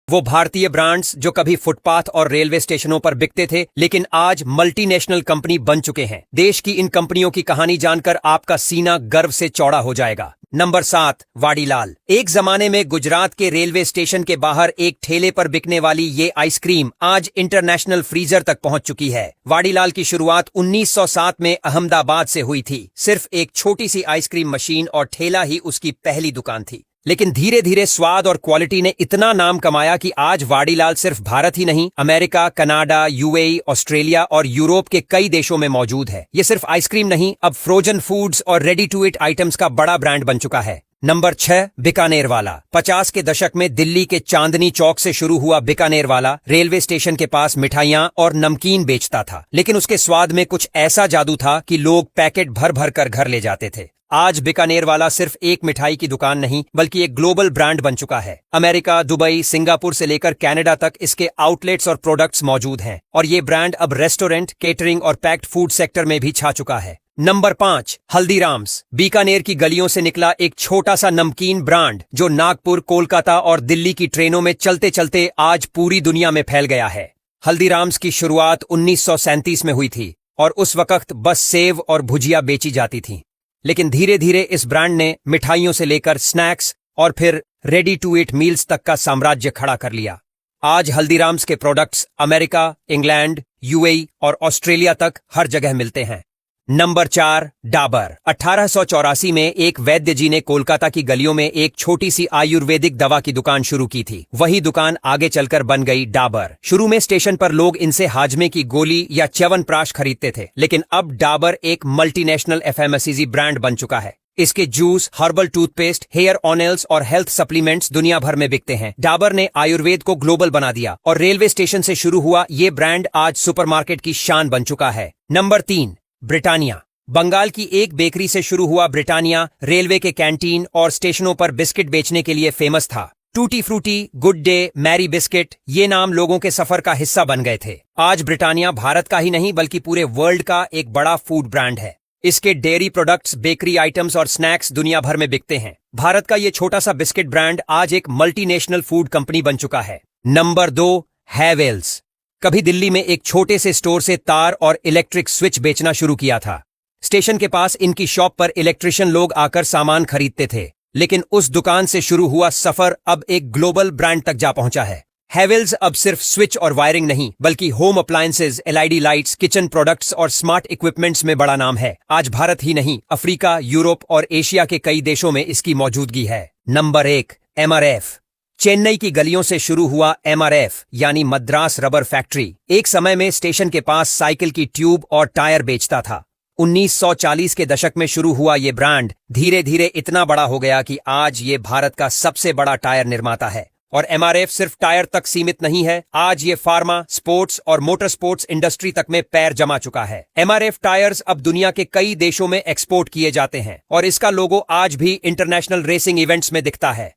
वो भारतीय ब्रांड्स जो कभी फुटपाथ और रेलवे स्टेशनों पर बिकते थे लेकिन आज मल्टीनेशनल कंपनी बन चुके हैं। देश की इन कंपनियों की कहानी जानकर आपका सीना गर्व से चौड़ा हो जाएगा। नंबर 7, वाडीलाल। एक जमाने में गुजरात के रेलवे स्टेशन के बाहर एक ठेले पर बिकने वाली ये आइसक्रीम आज इंटरनेशनल फ्रीजर तक पहुंच चुकी है। वाडीलाल की शुरुआत 1907 में अहमदाबाद से हुई थी। सिर्फ एक छोटी सी आइसक्रीम मशीन और ठेला ही उसकी पहली दुकान थी, लेकिन धीरे धीरे स्वाद और क्वालिटी ने इतना नाम कमाया कि आज वाडीलाल सिर्फ भारत ही नहीं, अमेरिका, कनाडा, यूएई, ऑस्ट्रेलिया और यूरोप के कई देशों में मौजूद है। ये सिर्फ आइसक्रीम नहीं, अब फ्रोजन फूड्स और रेडी टू ईट आइटम्स का बड़ा ब्रांड बन चुका है। नंबर 6, बीकानेर वाला। 50 के दशक में दिल्ली के चांदनी चौक से शुरू हुआ बीकानेर वाला रेलवे स्टेशन के पास मिठाइयां और नमकीन बेचता था, लेकिन उसके स्वाद में कुछ ऐसा जादू था कि लोग पैकेट भर भर कर घर ले जाते थे। आज बीकानेर वाला सिर्फ एक मिठाई की दुकान नहीं बल्कि एक ग्लोबल ब्रांड बन चुका है। अमेरिका, दुबई, सिंगापुर से लेकर कनाडा तक इसके आउटलेट्स और प्रोडक्ट्स मौजूद हैं और ये ब्रांड अब रेस्टोरेंट, केटरिंग और पैक्ड फूड सेक्टर में भी छा चुका है। नंबर 5, हल्दीराम्स। बीकानेर की गलियों से निकला एक छोटा सा नमकीन ब्रांड जो नागपुर, कोलकाता और दिल्ली की ट्रेनों में चलते चलते आज पूरी दुनिया में फैल गया है। हल्दीराम्स की शुरुआत 1937 में हुई थी और उस वक्त बस सेव और भुजिया बेची जाती थी, लेकिन धीरे धीरे इस ब्रांड ने मिठाइयों से लेकर स्नैक्स और फिर रेडी टू ईट मील्स तक का साम्राज्य खड़ा कर लिया। आज हल्दीराम्स के प्रोडक्ट्स अमेरिका, इंग्लैंड, यूएई और ऑस्ट्रेलिया तक हर जगह मिलते हैं। नंबर 4, डाबर। 1884 में एक वैद्य जी ने कोलकाता की गलियों में एक छोटी सी आयुर्वेदिक दवा की दुकान शुरू की थी। वही दुकान आगे चलकर बन गई डाबर। शुरू में स्टेशन पर लोग इनसे हाजमे की गोली या च्यवनप्राश खरीदते थे, लेकिन अब डाबर एक मल्टीनेशनल एफएमसीजी ब्रांड बन चुका है। इसके juice, herbal toothpaste, hair oils और हेल्थ सप्लीमेंट्स दुनिया भर में बिकते हैं। डाबर ने आयुर्वेद को ग्लोबल बना दिया और रेलवे स्टेशन से शुरू हुआ ये ब्रांड आज सुपरमार्केट की शान बन चुका है। Number 3, Britannia. बंगाल की एक बेकरी से शुरू हुआ ब्रिटानिया रेलवे के कैंटीन और स्टेशनों पर बिस्किट बेचने के लिए फेमस था। Tutti frutti, good day, Marie biscuit, ये नाम लोगों के सफर का हिस्सा बन गए थे। आज ब्रिटानिया भारत का ही नहीं बल्कि पूरे वर्ल्ड का एक बड़ा फूड ब्रांड है। इसके डेयरी प्रोडक्ट्स, बेकरी आइटम्स और स्नैक्स दुनिया भर में बिकते हैं। भारत का ये छोटा सा बिस्किट ब्रांड आज एक मल्टीनेशनल फूड कंपनी बन चुका है। नंबर 2, हैवेल्स। कभी दिल्ली में एक छोटे से स्टोर से तार और इलेक्ट्रिक स्विच बेचना शुरू किया था। स्टेशन के पास इनकी शॉप पर इलेक्ट्रिशियन लोग आकर सामान खरीदते थे, लेकिन उस दुकान से शुरू हुआ सफर अब एक ग्लोबल ब्रांड तक जा पहुंचा है। हैवेल्स अब सिर्फ स्विच और वायरिंग नहीं बल्कि home appliances, LED lights, kitchen products और स्मार्ट इक्विपमेंट्स में बड़ा नाम है। आज भारत ही नहीं, अफ्रीका, यूरोप और एशिया के कई देशों में इसकी मौजूदगी है। Number 1, MRF. चेन्नई की गलियों से शुरू हुआ एमआरएफ यानी मद्रास रबर फैक्ट्री एक समय में स्टेशन के पास साइकिल की ट्यूब और टायर बेचता था। 1940 के दशक में शुरू हुआ ये ब्रांड धीरे धीरे इतना बड़ा हो गया कि आज ये भारत का सबसे बड़ा टायर निर्माता है। और एमआरएफ सिर्फ टायर तक सीमित नहीं है, आज ये फार्मा, स्पोर्ट्स और मोटर स्पोर्ट्स इंडस्ट्री तक में पैर जमा चुका है। एमआरएफ टायर्स अब दुनिया के कई देशों में एक्सपोर्ट किए जाते हैं और इसका लोगो आज भी इंटरनेशनल रेसिंग इवेंट्स में दिखता है।